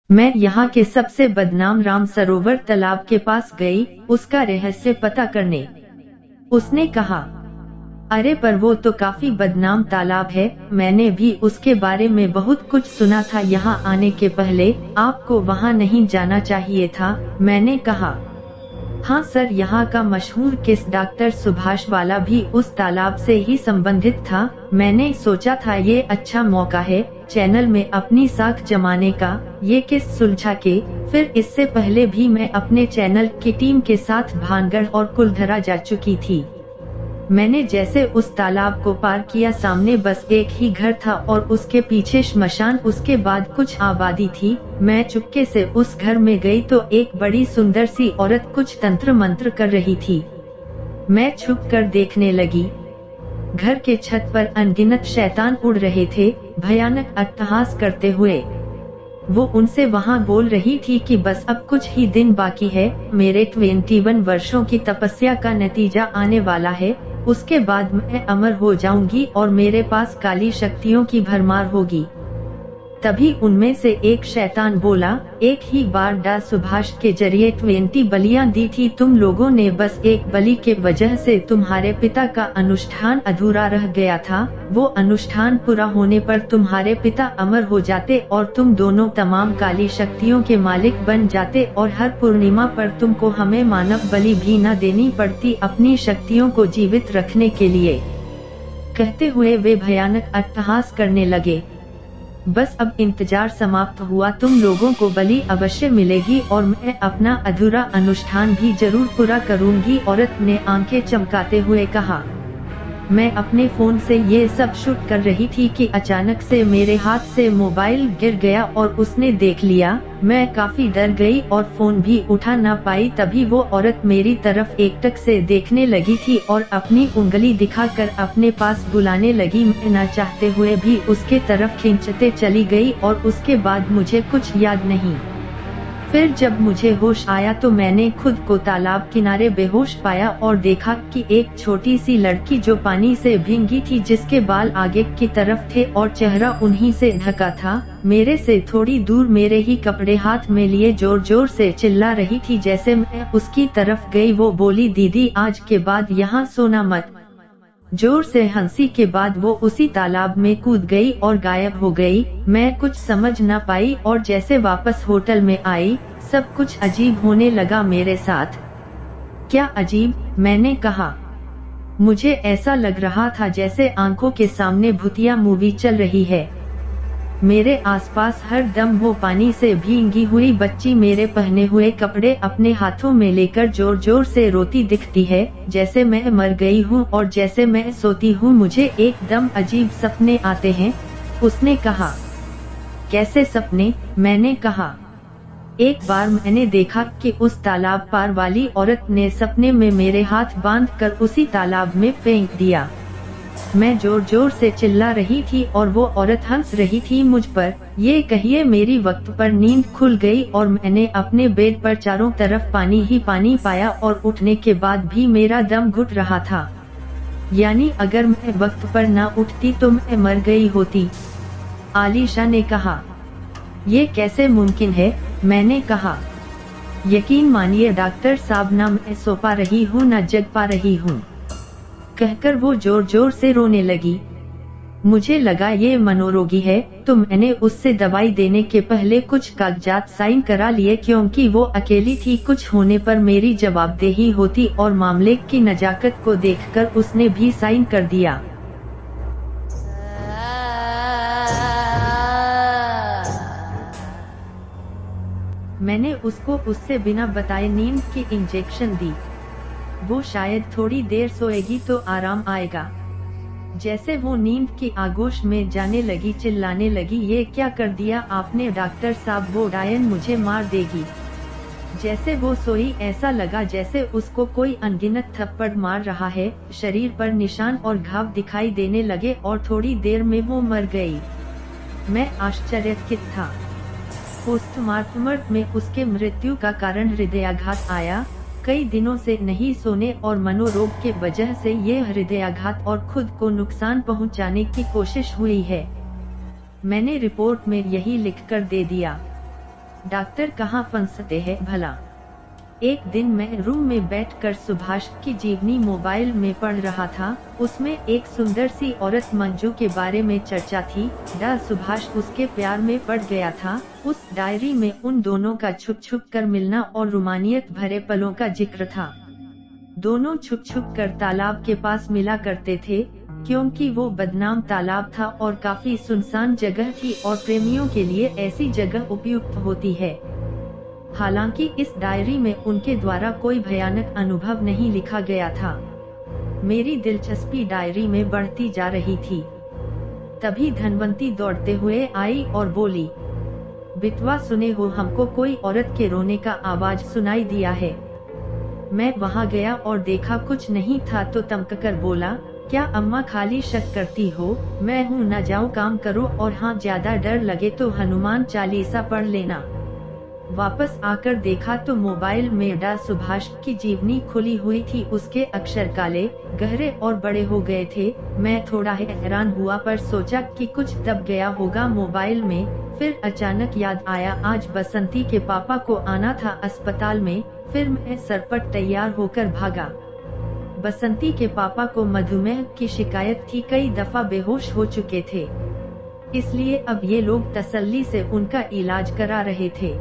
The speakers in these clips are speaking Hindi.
मैं यहाँ के सबसे बदनाम राम सरोवर तालाब के पास गई, उसका रहस्य पता करने। उसने कहा, अरे पर वो तो काफी बदनाम तालाब है, मैंने भी उसके बारे में बहुत कुछ सुना था। यहाँ आने के पहले आपको वहाँ नहीं जाना चाहिए था। मैंने कहा, हाँ सर, यहाँ का मशहूर केस डॉक्टर सुभाष वाला भी उस तालाब से ही संबंधित था। मैंने सोचा था ये अच्छा मौका है चैनल में अपनी साख जमाने का, ये केस सुलझा के। फिर इससे पहले भी मैं अपने चैनल की टीम के साथ भानगढ़ और कुलधरा जा चुकी थी। मैंने जैसे उस तालाब को पार किया, सामने बस एक ही घर था और उसके पीछे श्मशान, उसके बाद कुछ आबादी थी। मैं चुपके से उस घर में गई तो एक बड़ी सुंदर सी औरत कुछ तंत्र मंत्र कर रही थी। मैं छुप कर देखने लगी। घर के छत पर अनगिनत शैतान उड़ रहे थे, भयानक अट्टहास करते हुए। वो उनसे वहाँ बोल रही थी कि बस अब कुछ ही दिन बाकी है, मेरे 21 वर्षों की तपस्या का नतीजा आने वाला है, उसके बाद मैं अमर हो जाऊंगी और मेरे पास काली शक्तियों की भरमार होगी। तभी उनमें से एक शैतान बोला, एक ही बार डा सुभाष के जरिए 20 बलियां दी थी तुम लोगों ने, बस एक बलि के वजह से तुम्हारे पिता का अनुष्ठान अधूरा रह गया था। वो अनुष्ठान पूरा होने पर तुम्हारे पिता अमर हो जाते और तुम दोनों तमाम काली शक्तियों के मालिक बन जाते और हर पूर्णिमा पर तुमको हमें मानव बलि भी न देनी पड़ती अपनी शक्तियों को जीवित रखने के लिए। कहते हुए वे भयानक अट्टहास करने लगे। बस अब इंतजार समाप्त हुआ, तुम लोगों को बलि अवश्य मिलेगी और मैं अपना अधूरा अनुष्ठान भी जरूर पूरा करूंगी। औरत ने आंखें चमकाते हुए कहा। मैं अपने फोन से ये सब शूट कर रही थी कि अचानक से मेरे हाथ से मोबाइल गिर गया और उसने देख लिया। मैं काफी डर गई और फोन भी उठा ना पाई। तभी वो औरत मेरी तरफ एकटक से देखने लगी थी और अपनी उंगली दिखाकर अपने पास बुलाने लगी। मैं ना चाहते हुए भी उसके तरफ खींचते चली गई और उसके बाद मुझे कुछ याद नहीं। फिर जब मुझे होश आया तो मैंने खुद को तालाब किनारे बेहोश पाया और देखा कि एक छोटी सी लड़की जो पानी से भींगी थी, जिसके बाल आगे की तरफ थे और चेहरा उन्हीं से ढका था, मेरे से थोड़ी दूर मेरे ही कपड़े हाथ में लिए जोर जोर से चिल्ला रही थी। जैसे मैं उसकी तरफ गई वो बोली, दीदी आज के बाद यहाँ सोना मत। जोर से हंसी के बाद वो उसी तालाब में कूद गई और गायब हो गई। मैं कुछ समझ न पाई और जैसे वापस होटल में आई, सब कुछ अजीब होने लगा मेरे साथ। क्या अजीब? मैंने कहा। मुझे ऐसा लग रहा था जैसे आंखों के सामने भूतिया मूवी चल रही है। मेरे आसपास हर दम वो पानी से भींगी हुई बच्ची मेरे पहने हुए कपड़े अपने हाथों में लेकर जोर जोर से रोती दिखती है, जैसे मैं मर गई हूँ। और जैसे मैं सोती हूँ मुझे एकदम अजीब सपने आते हैं। उसने कहा। कैसे सपने? मैंने कहा। एक बार मैंने देखा कि उस तालाब पार वाली औरत ने सपने में मेरे हाथ बांधकर उसी तालाब में फेंक दिया। मैं जोर जोर से चिल्ला रही थी और वो औरत हंस रही थी मुझ पर। ये कहिए मेरी वक्त पर नींद खुल गई और मैंने अपने बेड पर चारों तरफ पानी ही पानी पाया और उठने के बाद भी मेरा दम घुट रहा था। यानी अगर मैं वक्त पर ना उठती तो मैं मर गई होती। आलिशा ने कहा। ये कैसे मुमकिन है? मैंने कहा। यकीन मानिए डॉक्टर साहब, ना मैं सो पा रही हूँ ना जग पा रही हूँ, कहकर वो जोर जोर से रोने लगी। मुझे लगा ये मनोरोगी है तो मैंने उससे दवाई देने के पहले कुछ कागजात साइन करा लिए, क्योंकि वो अकेली थी। कुछ होने पर मेरी जवाबदेही होती और मामले की नजाकत को देखकर उसने भी साइन कर दिया। मैंने उसको उससे बिना बताए नींद की इंजेक्शन दी। वो शायद थोड़ी देर सोएगी तो आराम आएगा। जैसे वो नींद की आगोश में जाने लगी, चिल्लाने लगी, ये क्या कर दिया आपने डॉक्टर साहब, वो डायन मुझे मार देगी। जैसे वो सोई ऐसा लगा जैसे उसको कोई अनगिनत थप्पड़ मार रहा है। शरीर पर निशान और घाव दिखाई देने लगे और थोड़ी देर में वो मर गई। मैं आश्चर्यचकित था। पोस्टमार्टम में उसके मृत्यु का कारण हृदयाघात आया। कई दिनों से नहीं सोने और मनोरोग के वजह से ये हृदयाघात और खुद को नुकसान पहुंचाने की कोशिश हुई है। मैंने रिपोर्ट में यही लिखकर दे दिया। डॉक्टर कहाँ फंसते हैं भला। एक दिन मैं रूम में बैठकर सुभाष की जीवनी मोबाइल में पढ़ रहा था। उसमें एक सुंदर सी औरत मंजू के बारे में चर्चा थी। सुभाष उसके प्यार में पड़ गया था। उस डायरी में उन दोनों का छुप छुप कर मिलना और रोमानियत भरे पलों का जिक्र था। दोनों छुप छुप कर तालाब के पास मिला करते थे, क्योंकि वो बदनाम तालाब था और काफी सुनसान जगह थी और प्रेमियों के लिए ऐसी जगह उपयुक्त होती है। हालांकि इस डायरी में उनके द्वारा कोई भयानक अनुभव नहीं लिखा गया था। मेरी दिलचस्पी डायरी में बढ़ती जा रही थी। तभी धनवंती दौड़ते हुए आई और बोली, बिटवा सुने हो, हमको कोई औरत के रोने का आवाज सुनाई दिया है। मैं वहां गया और देखा कुछ नहीं था तो तमककर बोला, क्या अम्मा खाली शक करती हो? मैं हूँ, न जाओ काम करो, और हाँ ज्यादा डर लगे तो हनुमान चालीसा पढ़ लेना। वापस आकर देखा तो मोबाइल में सुभाष की जीवनी खुली हुई थी। उसके अक्षर काले, गहरे और बड़े हो गए थे। मैं थोड़ा हैरान हुआ पर सोचा कि कुछ दब गया होगा मोबाइल में। फिर अचानक याद आया, आज बसंती के पापा को आना था अस्पताल में। फिर मैं सरपट तैयार होकर भागा। बसंती के पापा को मधुमेह की शिकायत थी, कई दफा बेहोश हो चुके थे, इसलिए अब ये लोग तसल्ली से उनका इलाज करा रहे थे।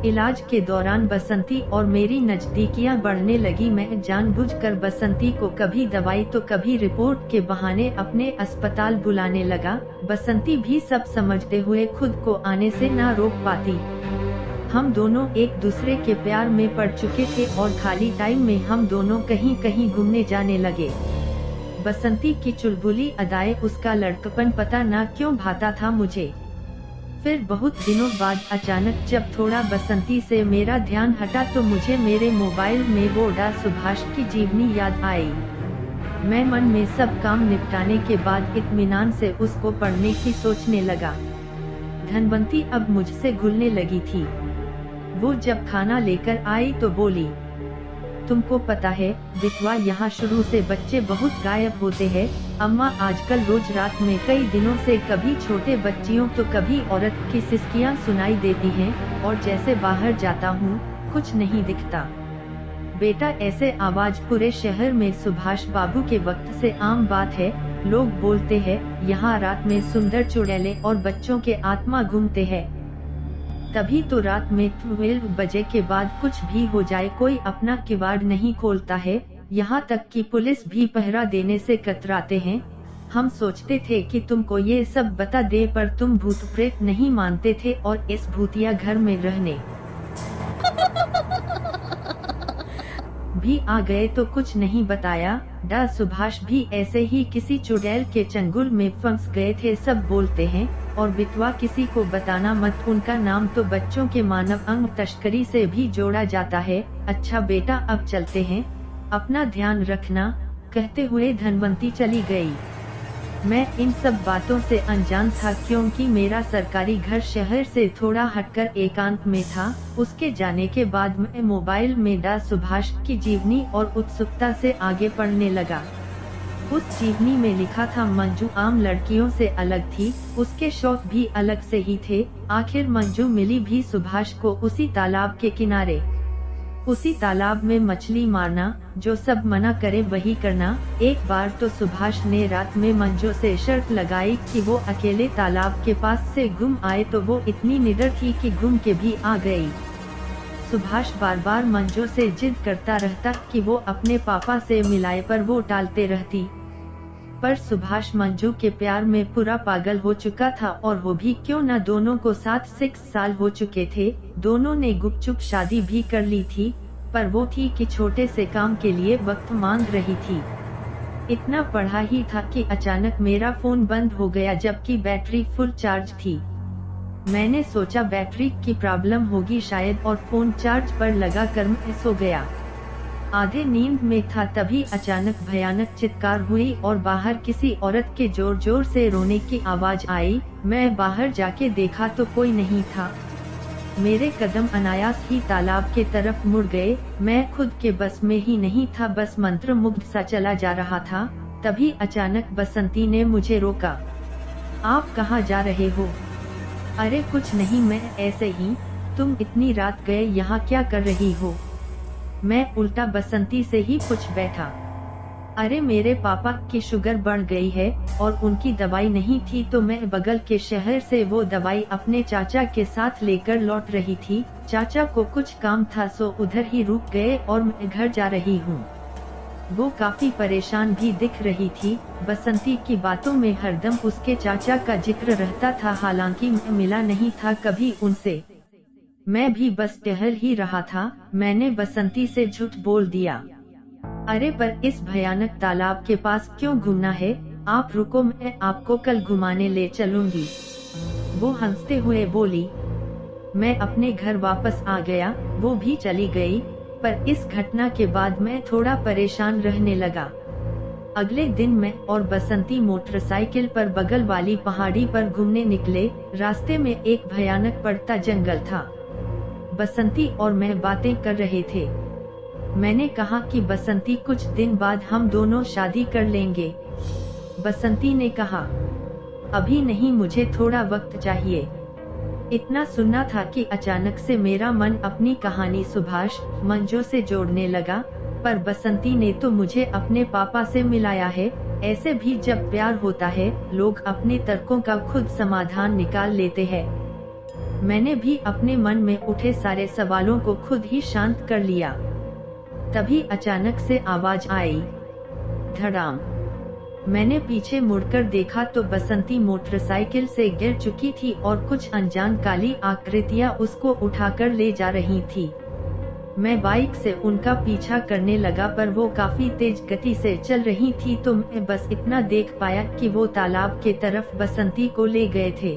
इलाज के दौरान बसंती और मेरी नजदीकियां बढ़ने लगी। मैं जानबूझकर बसंती को कभी दवाई तो कभी रिपोर्ट के बहाने अपने अस्पताल बुलाने लगा। बसंती भी सब समझते हुए खुद को आने से ना रोक पाती। हम दोनों एक दूसरे के प्यार में पड़ चुके थे और खाली टाइम में हम दोनों कहीं कहीं घूमने जाने लगे। बसंती की चुलबुली अदाएं, उसका लड़कपन पता ना क्यों भाता था मुझे। फिर बहुत दिनों बाद अचानक जब थोड़ा बसंती से मेरा ध्यान हटा तो मुझे मेरे मोबाइल में वो सुभाष की जीवनी याद आई। मैं मन में सब काम निपटाने के बाद इत्मीनान से उसको पढ़ने की सोचने लगा। धनवंती अब मुझसे घुलने लगी थी। वो जब खाना लेकर आई तो बोली, तुमको पता है बिटवा, यहाँ शुरू से बच्चे बहुत गायब होते हैं। अम्मा आजकल रोज रात में कई दिनों से कभी छोटे बच्चियों तो कभी औरत की सिसकियाँ सुनाई देती हैं, और जैसे बाहर जाता हूँ कुछ नहीं दिखता। बेटा, ऐसे आवाज पूरे शहर में सुभाष बाबू के वक्त से आम बात है। लोग बोलते हैं यहाँ रात में सुंदर चुड़ैलें और बच्चों के आत्मा घूमते हैं। तभी तो रात में 12 बजे के बाद कुछ भी हो जाए कोई अपना किवाड़ नहीं खोलता है। यहाँ तक कि पुलिस भी पहरा देने से कतराते हैं। हम सोचते थे कि तुमको ये सब बता दे, पर तुम भूत प्रेत नहीं मानते थे और इस भूतिया घर में रहने भी आ गए तो कुछ नहीं बताया। सुभाष भी ऐसे ही किसी चुड़ैल के चंगुल में फंस गए थे, सब बोलते हैं। और बिटवा, किसी को बताना मत, उनका नाम तो बच्चों के मानव अंग तस्करी से भी जोड़ा जाता है। अच्छा बेटा, अब चलते हैं, अपना ध्यान रखना। कहते हुए धनवंती चली गई। मैं इन सब बातों से अनजान था, क्योंकि मेरा सरकारी घर शहर से थोड़ा हटकर एकांत में था। उसके जाने के बाद मैं मोबाइल में सुभाष की जीवनी और उत्सुकता से आगे पढ़ने लगा। उस जीवनी में लिखा था, मंजू आम लड़कियों से अलग थी, उसके शौक भी अलग से ही थे। आखिर मंजू मिली भी सुभाष को उसी तालाब के किनारे। उसी तालाब में मछली मारना, जो सब मना करे वही करना। एक बार तो सुभाष ने रात में मंजू से शर्त लगाई कि वो अकेले तालाब के पास से गुम आए, तो वो इतनी निडर थी कि गुम के भी आ गई। सुभाष बार बार मंजू से जिद करता रहता कि वो अपने पापा से मिलाए, पर वो टालते रहती। पर सुभाष मंजू के प्यार में पूरा पागल हो चुका था, और वो भी क्यों न, दोनों को 7 साल हो चुके थे। दोनों ने गुपचुप शादी भी कर ली थी, पर वो थी कि छोटे से काम के लिए वक्त मांग रही थी। इतना पढ़ा ही था कि अचानक मेरा फोन बंद हो गया, जबकि बैटरी फुल चार्ज थी। मैंने सोचा बैटरी की प्रॉब्लम होगी शायद, और फोन चार्ज पर लगा कर मैं सो गया। आधे नींद में था, तभी अचानक भयानक चित्कार हुई और बाहर किसी औरत के जोर जोर से रोने की आवाज आई। मैं बाहर जाके देखा तो कोई नहीं था। मेरे कदम अनायास ही तालाब के तरफ मुड़ गए। मैं खुद के बस में ही नहीं था, बस मंत्र मुग्ध सा चला जा रहा था। तभी अचानक बसंती ने मुझे रोका। आप कहाँ जा रहे हो? अरे कुछ नहीं, मैं ऐसे ही। तुम इतनी रात गए यहाँ क्या कर रही हो? मैं उल्टा बसंती से ही पूछ बैठा। अरे मेरे पापा की शुगर बढ़ गई है और उनकी दवाई नहीं थी, तो मैं बगल के शहर से वो दवाई अपने चाचा के साथ लेकर लौट रही थी। चाचा को कुछ काम था सो उधर ही रुक गए और मैं घर जा रही हूँ। वो काफी परेशान भी दिख रही थी। बसंती की बातों में हरदम उसके चाचा का जिक्र रहता था, हालांकि मैं मिला नहीं था कभी उनसे। मैं भी बस टहल ही रहा था। मैंने बसंती से झूठ बोल दिया। अरे पर इस भयानक तालाब के पास क्यों घूमना है? आप रुको, मैं आपको कल घुमाने ले चलूंगी। वो हंसते हुए बोली। मैं अपने घर वापस आ गया, वो भी चली गई। पर इस घटना के बाद मैं थोड़ा परेशान रहने लगा। अगले दिन मैं और बसंती मोटरसाइकिल पर बगल वाली पहाड़ी पर घूमने निकले। रास्ते में एक भयानक पड़ता जंगल था। बसंती और मैं बातें कर रहे थे। मैंने कहा कि बसंती कुछ दिन बाद हम दोनों शादी कर लेंगे। बसंती ने कहा अभी नहीं, मुझे थोड़ा वक्त चाहिए। इतना सुनना था कि अचानक से मेरा मन अपनी कहानी सुभाष मंजू से जोड़ने लगा। पर बसंती ने तो मुझे अपने पापा से मिलाया है। ऐसे भी जब प्यार होता है, लोग अपने तर्कों का खुद समाधान निकाल लेते हैं। मैंने भी अपने मन में उठे सारे सवालों को खुद ही शांत कर लिया। तभी अचानक से आवाज आई, धड़ाम। मैंने पीछे मुड़कर देखा तो बसंती मोटरसाइकिल से गिर चुकी थी और कुछ अनजान काली आकृतियां उसको उठाकर ले जा रही थी। मैं बाइक से उनका पीछा करने लगा, पर वो काफी तेज गति से चल रही थी, तो मैं बस इतना देख पाया कि वो तालाब के तरफ बसंती को ले गए थे।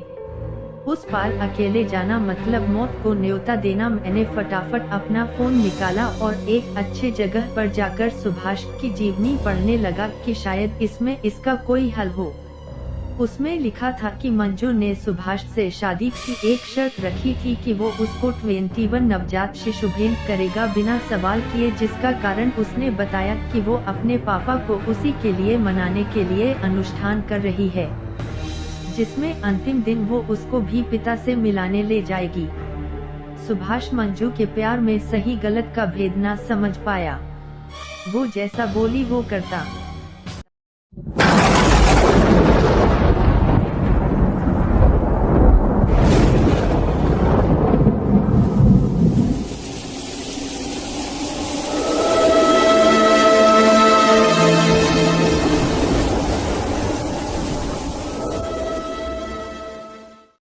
उस पार अकेले जाना मतलब मौत को न्योता देना। मैंने फटाफट अपना फोन निकाला और एक अच्छे जगह पर जाकर सुभाष की जीवनी पढ़ने लगा कि शायद इसमें इसका कोई हल हो। उसमें लिखा था कि मंजू ने सुभाष से शादी की एक शर्त रखी थी कि वो उसको 21 नवजात शिशु भेंट करेगा बिना सवाल किए, जिसका कारण उसने बताया कि वो अपने पापा को उसी के लिए मनाने के लिए अनुष्ठान कर रही है, जिसमें अंतिम दिन वो उसको भी पिता से मिलाने ले जाएगी। सुभाष मंजू के प्यार में सही गलत का भेद न समझ पाया। वो जैसा बोली वो करता।